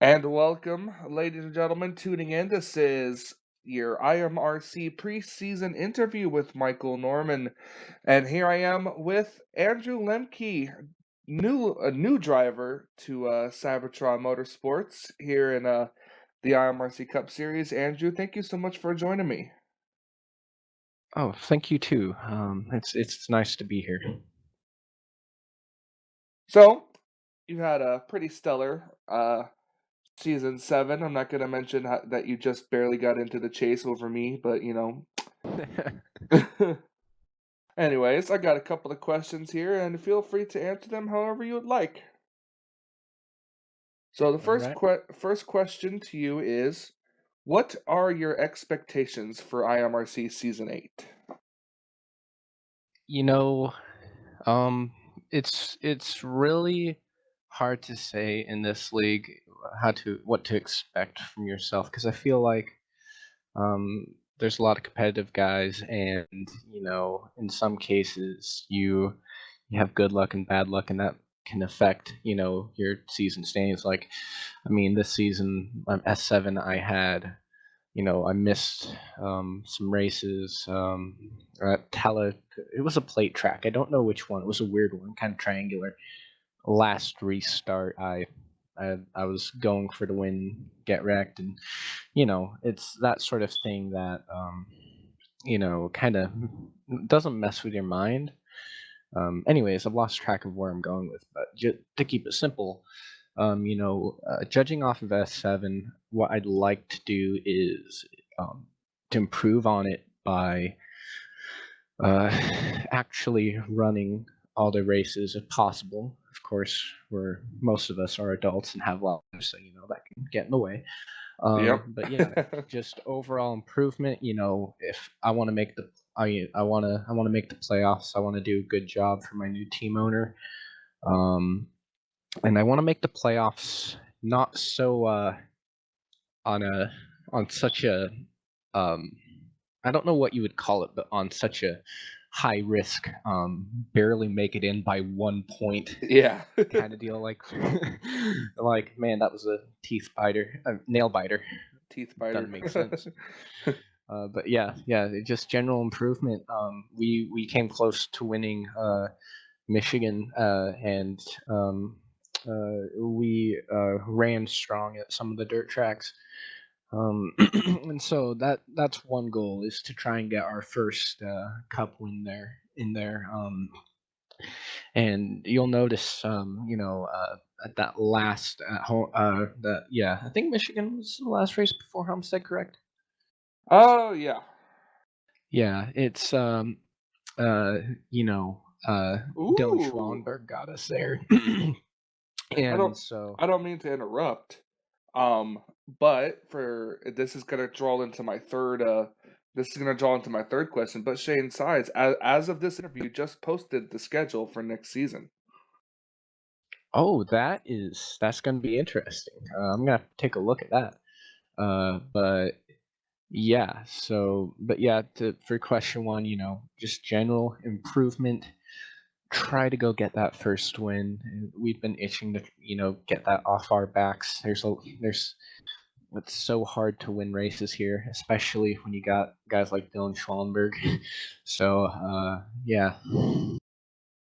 And welcome, ladies and gentlemen, tuning in. This is your IMRC preseason interview with Michael Norman. And here I am with Andrew Lemke, a new driver to Cybertron Motorsports here in the IMRC Cup Series. Andrew, thank you so much for joining me. Oh, thank you too. It's nice to be here. So, you had a pretty stellar season 7. I'm not going to mention that you just barely got into the chase over me, but Anyways, I got a couple of questions here, and feel free to answer them however you would like. So the All right. first question to you is, what are your expectations for IMRC Season 8? You know, um, it's really hard to say in this league what to expect from yourself because I feel like there's a lot of competitive guys, and in some cases you have good luck and bad luck, and that can affect your season standings. Like, I mean, this season S7 I had. I missed some races. At it was a plate track. I don't know which one. It was a weird one, kind of triangular. Last restart, I was going for the win, get wrecked, and it's that sort of thing that kind of doesn't mess with your mind. Anyways, I've lost track of where I'm going with, but to keep it simple, judging off of S7, what I'd like to do is to improve on it by actually running all the races if possible. Of course, where most of us are adults and have lives, so that can get in the way. Yep. But yeah, just overall improvement. If I want to make I want to make the playoffs. I want to do a good job for my new team owner. Um, and I want to make the playoffs not so on a on such a um, I don't know what you would call it, but on such a high risk, barely make it in by 1 point Yeah. kind of deal. Like, like man, that was a nail biter. Teeth Doesn't biter. make sense. But yeah, just general improvement. We came close to winning Michigan, and we ran strong at some of the dirt tracks. And so that's one goal, is to try and get our first cup win there in there. And you'll notice, at that last at home, that yeah, I think Michigan was the last race before Homestead, correct? Oh, yeah. Yeah, it's uh, you know, uh, Dylan Ooh. Schwanberg got us there, I and don't so I don't mean to interrupt. But for this is gonna draw into my third question. But Shane Sides, as of this interview, just posted the schedule for next season. oh, that's gonna be interesting. I'm gonna have to take a look at that. But yeah, but yeah, for question one, just general improvement. Try to go get that first win. We've been itching to, get that off our backs. There's It's so hard to win races here, especially when you got guys like Dylan Schwallenberg. So yeah.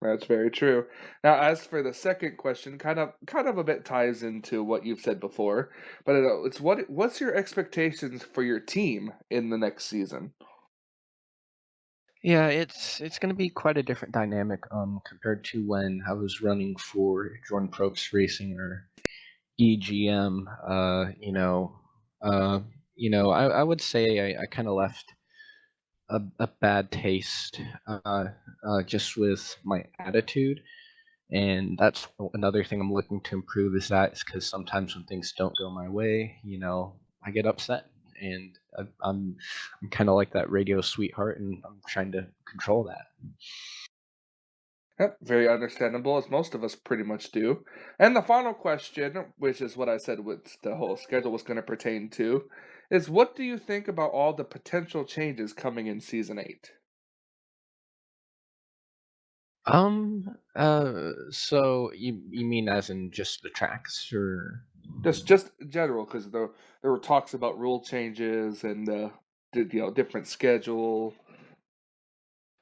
That's very true. Now, as for the second question, kind of a bit ties into what you've said before, but it's what's your expectations for your team in the next season? Yeah, it's gonna be quite a different dynamic compared to when I was running for Jordan Probst Racing or EGM. I would say I kind of left a bad taste, just with my attitude. And that's another thing I'm looking to improve, is because sometimes when things don't go my way, I get upset, and I'm kind of like that radio sweetheart, and I'm trying to control that. Yep, very understandable, as most of us pretty much do. And the final question, which is what I said with the whole schedule was going to pertain to, is what do you think about all the potential changes coming in season 8? So you mean as in just the tracks, or? Just in general, because there were talks about rule changes and, different schedule.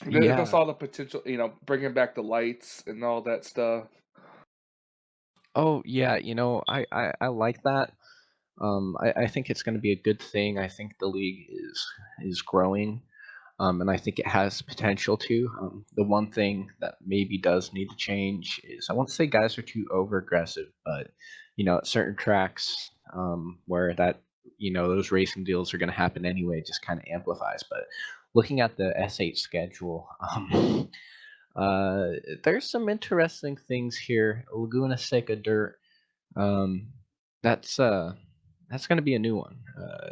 Just Yeah. all the potential, bringing back the lights and all that stuff. Oh, yeah, I like that. I think it's gonna be a good thing. I think the league is growing, and I think it has potential to. The one thing that maybe does need to change is I won't say guys are too over aggressive, but at certain tracks, where those racing deals are going to happen anyway, just kind of amplifies. But looking at the S8 schedule, uh, there's some interesting things here. Laguna Seca Dirt, um, that's uh, that's going to be a new one.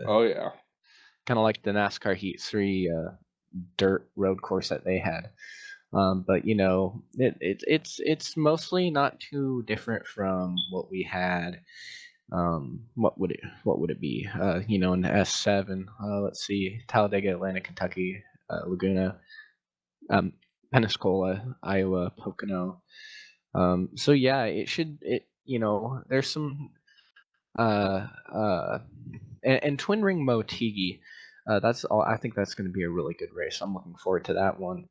Oh, yeah. Kind of like the NASCAR Heat 3 dirt road course that they had. But it's mostly not too different from what we had. What would it be? In the S7. Let's see, Talladega, Atlanta, Kentucky, Laguna, um, Pensacola, Iowa, Pocono. So yeah, it should. There's some uh, uh, and Twin Ring Motegi. That's all. I think that's going to be a really good race. I'm looking forward to that one.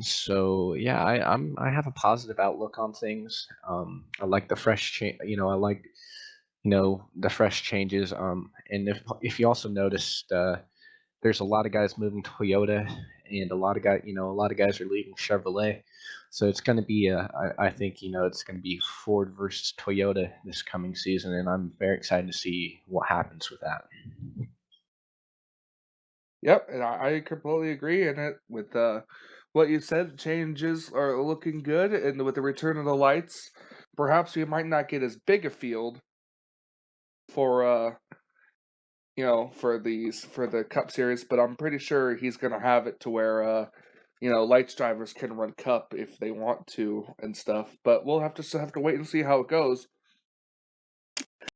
So yeah, I have a positive outlook on things. I like the fresh change. I like the fresh changes. And if you also noticed, there's a lot of guys moving Toyota, and a lot of guys are leaving Chevrolet. So it's going to be I think it's going to be Ford versus Toyota this coming season, and I'm very excited to see what happens with that. Yep, and I completely agree. And with what you said, changes are looking good, and with the return of the lights, perhaps we might not get as big a field for for the Cup Series, but I'm pretty sure he's gonna have it to where lights drivers can run Cup if they want to and stuff. But we'll have to wait and see how it goes.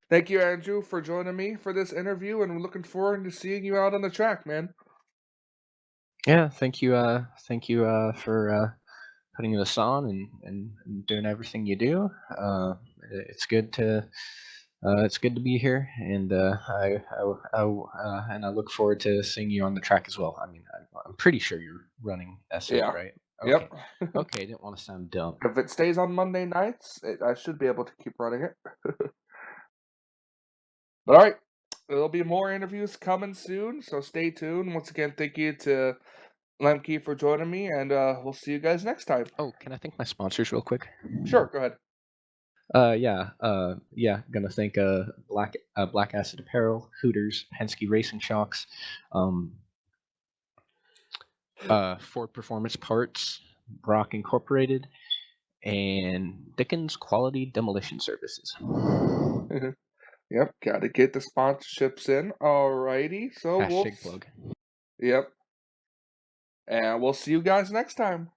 Thank you, Andrew, for joining me for this interview, and we're looking forward to seeing you out on the track, man. Yeah, thank you. Thank you for putting this on and doing everything you do. It's good to be here, and I look forward to seeing you on the track as well. I mean, I'm pretty sure you're running S8, Yeah. right? Yep. Okay, okay. I didn't want to sound dumb. If it stays on Monday nights, I should be able to keep running it. All right. There'll be more interviews coming soon, so stay tuned. Once again, thank you to Lemke for joining me, and we'll see you guys next time. Oh, can I thank my sponsors real quick? Sure, go ahead. Yeah. Gonna thank Black Acid Apparel, Hooters, Penske Racing Shocks, um, Ford Performance Parts, Brock Incorporated, and Dickens Quality Demolition Services. Yep, gotta get the sponsorships in. Alrighty, so Hashtag plug. yep, and we'll see you guys next time.